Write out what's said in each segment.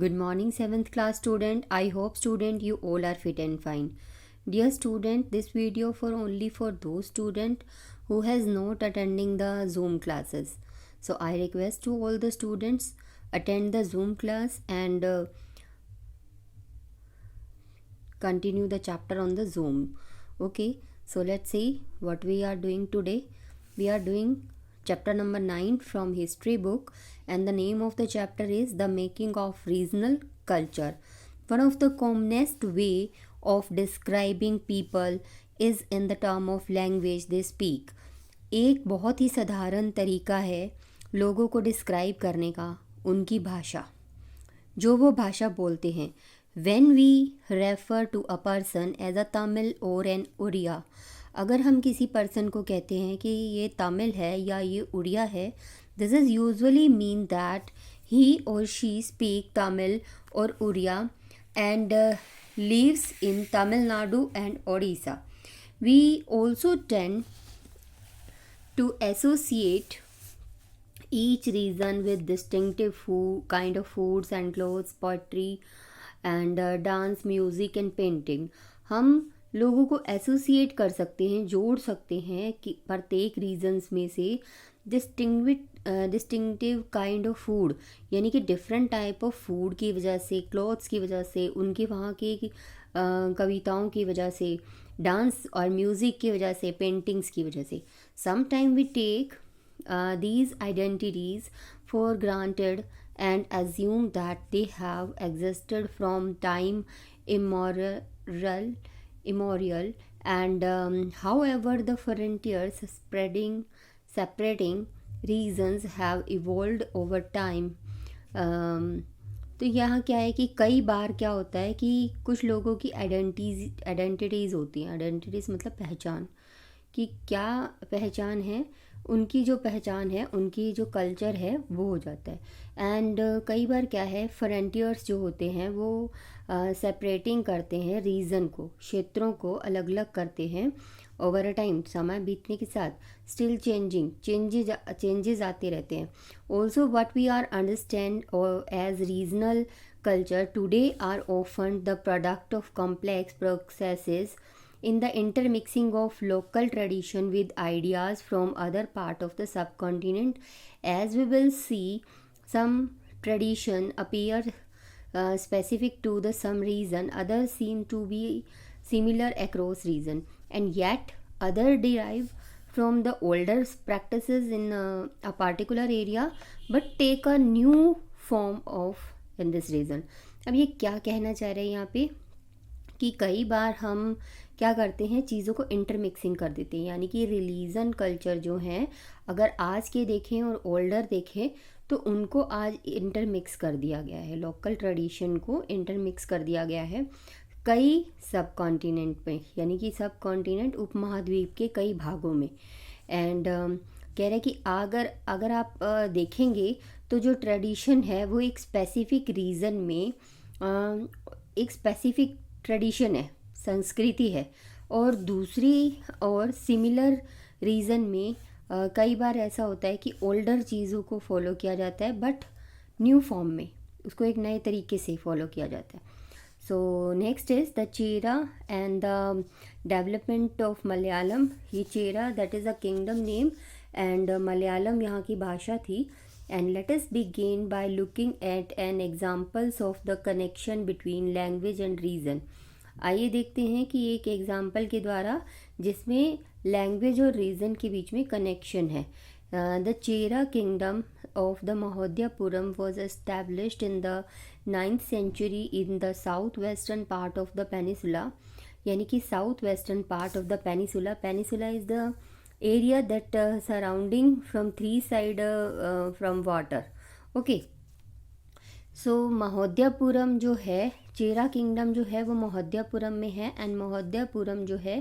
Good morning, 7th class student. I hope student you all are fit and fine. Dear student, this video only for those student who has not attending the Zoom classes. So I request to all the students attend the Zoom class and continue the chapter on the Zoom. Okay, so let's see what we are doing today. We are doing chapter number 9 from history book, and the name of the chapter is The Making of Regional Culture. One of the commonest way of describing people is in the term of language they speak. एक बहुत ही साधारण तरीका है लोगों को describe करने का, उनकी भाषा, जो वो भाषा बोलते हैं. When we refer to a person as a Tamil or an Odia, अगर हम किसी पर्सन को कहते हैं कि ये तमिल है या ये उड़िया है, this is usually mean that he or she speak Tamil or Oriya and lives in Tamil Nadu and Odisha. We also tend to associate each region with distinctive food, kind of foods and clothes, poetry and dance, music and painting. हम लोगों को associate कर सकते हैं, जोड़ सकते हैं कि प्रत्येक रीजन्स में से डिस्टिंक्टिव काइंड ऑफ फूड, यानी कि डिफरेंट टाइप ऑफ फूड की वजह से, क्लॉथ्स की वजह से, उनके वहाँ के कविताओं की वजह से, डांस और म्यूज़िक की वजह से, पेंटिंग्स की वजह से. Some time we take these identities for granted and assume that they have existed from time immemorial, and however the frontiers separating regions have evolved over time. तो यहाँ क्या है कि कई बार क्या होता है कि कुछ लोगों की आइडेंटिटीज़ होती हैं. आइडेंटिटीज़ मतलब पहचान, कि क्या पहचान है, उनकी जो पहचान है, उनकी जो कल्चर है वो हो जाता है. एंड कई बार क्या है, फ्रंटियर्स जो होते हैं वो सेपरेटिंग करते हैं रीजन को, क्षेत्रों को अलग अलग करते हैं ओवर अ टाइम, समय बीतने के साथ. स्टिल चेंजेस आते रहते हैं. Also what we are understand as regional culture today are often the product of complex processes in the intermixing of local tradition with ideas from other part of the subcontinent. As we will see, some tradition appear specific to the some region, others seem to be similar across region, and yet other derive from the older practices in a particular area but take a new form of in this region. अब ये क्या कहना चाह रहे हैं यहाँ पे कि कई बार हम क्या करते हैं, चीज़ों को इंटरमिक्सिंग कर देते हैं, यानी कि रिलीजन कल्चर जो हैं, अगर आज के देखें और ओल्डर देखें तो उनको आज इंटरमिक्स कर दिया गया है, लोकल ट्रेडिशन को इंटरमिक्स कर दिया गया है कई सब कॉन्टिनेंट में, यानी कि सब कॉन्टिनेंट उपमहाद्वीप के कई भागों में. एंड कह रहे कि अगर आप देखेंगे तो जो ट्रेडिशन है वो एक स्पेसिफिक रीजन में एक स्पेसिफिक ट्रेडिशन है, संस्कृति है, और दूसरी और सिमिलर रीज़न में कई बार ऐसा होता है कि ओल्डर चीज़ों को फॉलो किया जाता है बट न्यू फॉर्म में, उसको एक नए तरीके से फॉलो किया जाता है. So next is the Chera and the development of Malayalam. ये Chera that is a kingdom name and Malayalam यहाँ की भाषा थी. And let us begin by looking at an examples of the connection between language and reason. आइए देखते हैं कि एक एग्जाम्पल के द्वारा जिसमें लैंग्वेज और रीज़न के बीच में कनेक्शन है. The Chera kingdom of the Mahodayapuram was established in the 9th century in the south western part of the peninsula, यानी कि south western part of the peninsula. Peninsula is the area that surrounding from three side from water. Okay, so Mahodayapuram जो है, चेरा kingdom जो है वो महोदयापुरम में है. And महोदयापुरम जो है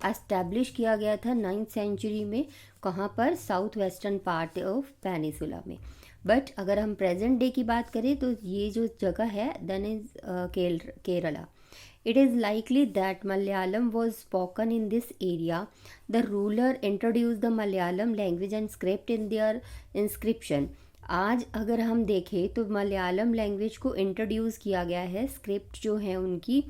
एस्टैब्लिश किया गया था 9th century में. कहाँ पर? South western part of peninsula में. बट अगर हम प्रेजेंट डे की बात करें तो ये जो जगह है then is Kerala. It is likely that Malayalam was spoken in this area. The ruler introduced the Malayalam language and script in their inscription. आज अगर हम देखें तो मलयालम लैंग्वेज को इंट्रोड्यूस किया गया है, स्क्रिप्ट जो है उनकी,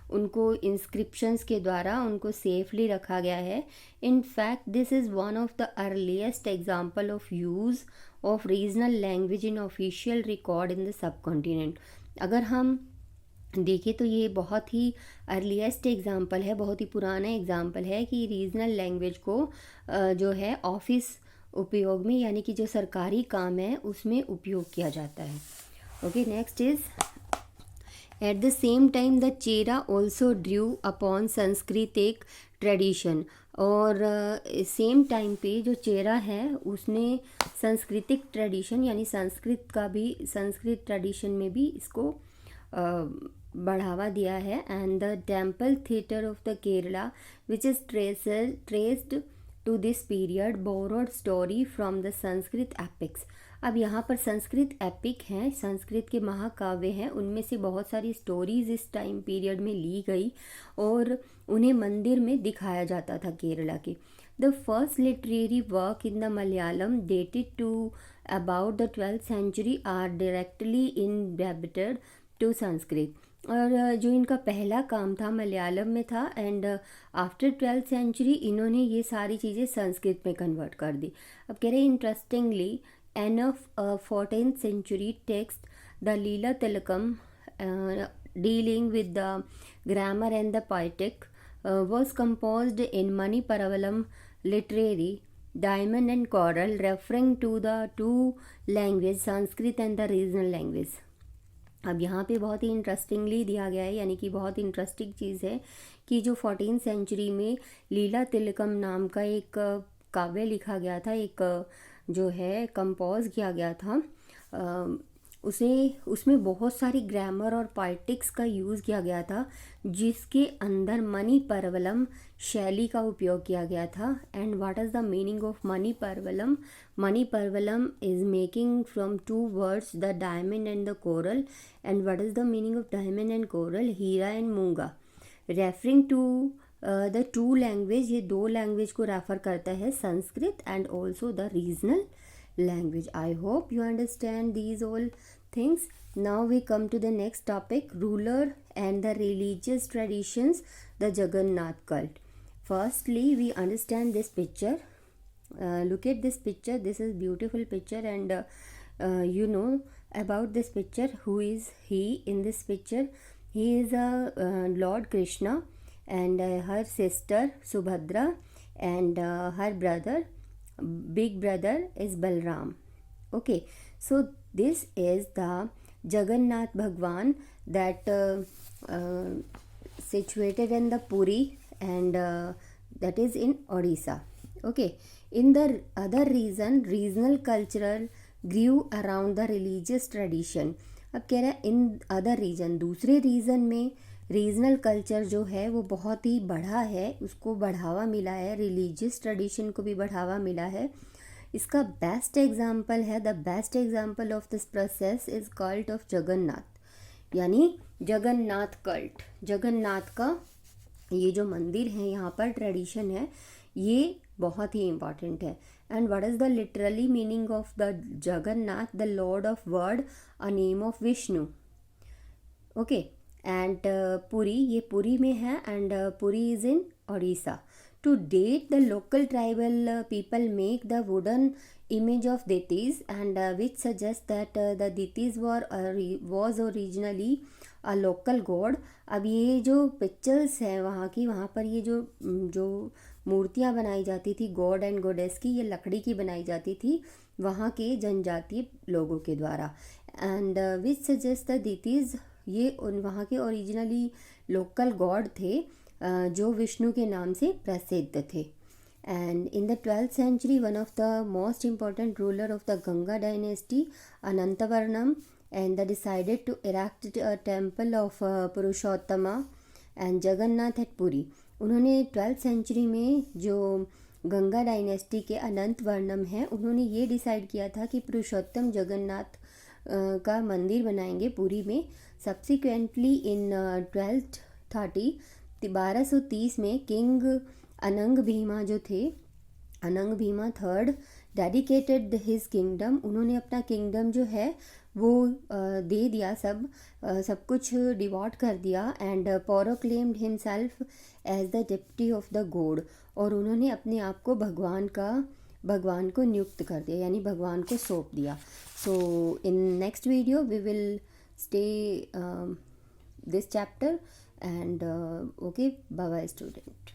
उनको इंस्क्रिप्शंस के द्वारा उनको सेफली रखा गया है। In fact this is one of the earliest example of use of regional language in official record in the sub continent. अगर हम देखें तो ये बहुत ही अर्लीस्ट एग्जाम्पल है, बहुत ही पुराना एग्जाम्पल है कि रीजनल लैंग्वेज को जो है ऑफिस उपयोग में, यानी कि जो सरकारी काम है उसमें उपयोग किया जाता है। Okay, next is at the same time the Chera also Drew upon संस्कृतिक ट्रेडिशन। और सेम टाइम पे जो चेरा है उसने सांस्कृतिक ट्रेडिशन यानी संस्कृत ट्रेडिशन में भी इसको बढ़ावा दिया है। And the temple theatre of the Kerala which is traced to this period borrowed story from the Sanskrit epics. अब यहाँ पर संस्कृत एपिक हैं, संस्कृत के महाकाव्य हैं, उनमें से बहुत सारी स्टोरीज़ इस टाइम पीरियड में ली गई और उन्हें मंदिर में दिखाया जाता था केरला के। The first literary work in the Malayalam dated to about the 12th century are directly indebted to Sanskrit. और जो इनका पहला काम था मलयालम में था, एंड आफ्टर 12th century इन्होंने ये सारी चीज़ें संस्कृत में कन्वर्ट कर दी। अब कह रहे हैं interestingly an of 14th century text the Lilatilakam dealing with the grammar and the poetic was composed in Maniparavalam literary diamond and coral, referring to the two language Sanskrit and the regional language। अब यहाँ पे बहुत ही interestingly दिया गया है, यानी कि बहुत इंटरेस्टिंग चीज़ है कि जो 14th century में लीला तिलकम नाम का एक काव्य लिखा गया था, एक जो है कंपोज किया गया था, उसमें बहुत सारी ग्रामर और पोएटिक्स का यूज़ किया गया था, जिसके अंदर मणिपर्वलम शैली का उपयोग किया गया था। And what is the meaning of Manipravalam? Manipravalam is making from two words the diamond and the coral. And what is the meaning of diamond and coral? Heera and moonga, referring to the two language. ये दो language को refer करता है, Sanskrit and also the regional language. I hope you understand these all things. Now we come to the next topic, ruler and the religious traditions, the Jagannath cult. Firstly, we understand this picture. Look at this picture. This is beautiful picture, and you know about this picture. Who is he in this picture? He is Lord Krishna and her sister Subhadra and her brother, big brother is Balram. Okay, so this is the Jagannath Bhagwan that situated in the Puri, and that is in Odisha. Okay, in the other region, regional cultural grew around the religious tradition. अब कह रहा है in other reason, दूसरे reason में regional culture जो है वो बहुत ही बढ़ा है, उसको बढ़ावा मिला है, रिलीजियस ट्रेडिशन को भी बढ़ावा मिला है। इसका बेस्ट एग्जाम्पल है, the best example of this process is cult of Jagannath, यानी जगन्नाथ कल्ट। जगन्नाथ का ये जो मंदिर है, यहाँ पर ट्रेडिशन है, ये बहुत ही इम्पॉर्टेंट है। And what is the literally meaning of the Jagannath? The lord of world, a name of Vishnu. Okay, and Puri, ये पुरी में है, and Puri is in Odisha. To date the local tribal people make the wooden image of Deities, and which suggests that the Deities was originally a local god। अब ये जो pictures हैं वहाँ की, वहाँ पर ये जो मूर्तियाँ बनाई जाती थी गॉड एंड गॉडेस की, ये लकड़ी की बनाई जाती थी वहाँ के जनजातीय लोगों के द्वारा। And which suggest the Deities, ये उन वहाँ के ओरिजिनली लोकल गॉड थे जो विष्णु के नाम से प्रसिद्ध थे। And in the 12th century, one of the most important ruler of the Ganga dynasty, Anantavarnam, and they decided to erect a temple of Purushottama and Jagannath at Puri। उन्होंने 12th century में जो Ganga dynasty के अनंत वर्णम हैं, उन्होंने ये decide किया था कि पुरुषोत्तम जगन्नाथ का मंदिर बनाएंगे पुरी में। सब्सिक्वेंटली इन 1230 में किंग अनंग भीमा जो थे, अनंग Bhima third dedicated his kingdom, उन्होंने अपना किंगडम जो है वो दे दिया, सब कुछ डिवॉट कर दिया। And proclaimed himself as the deputy of the god, और उन्होंने अपने आप को भगवान को नियुक्त कर दिया, यानी भगवान को सौंप दिया। So in next video we will stay this chapter and okay, bye bye student.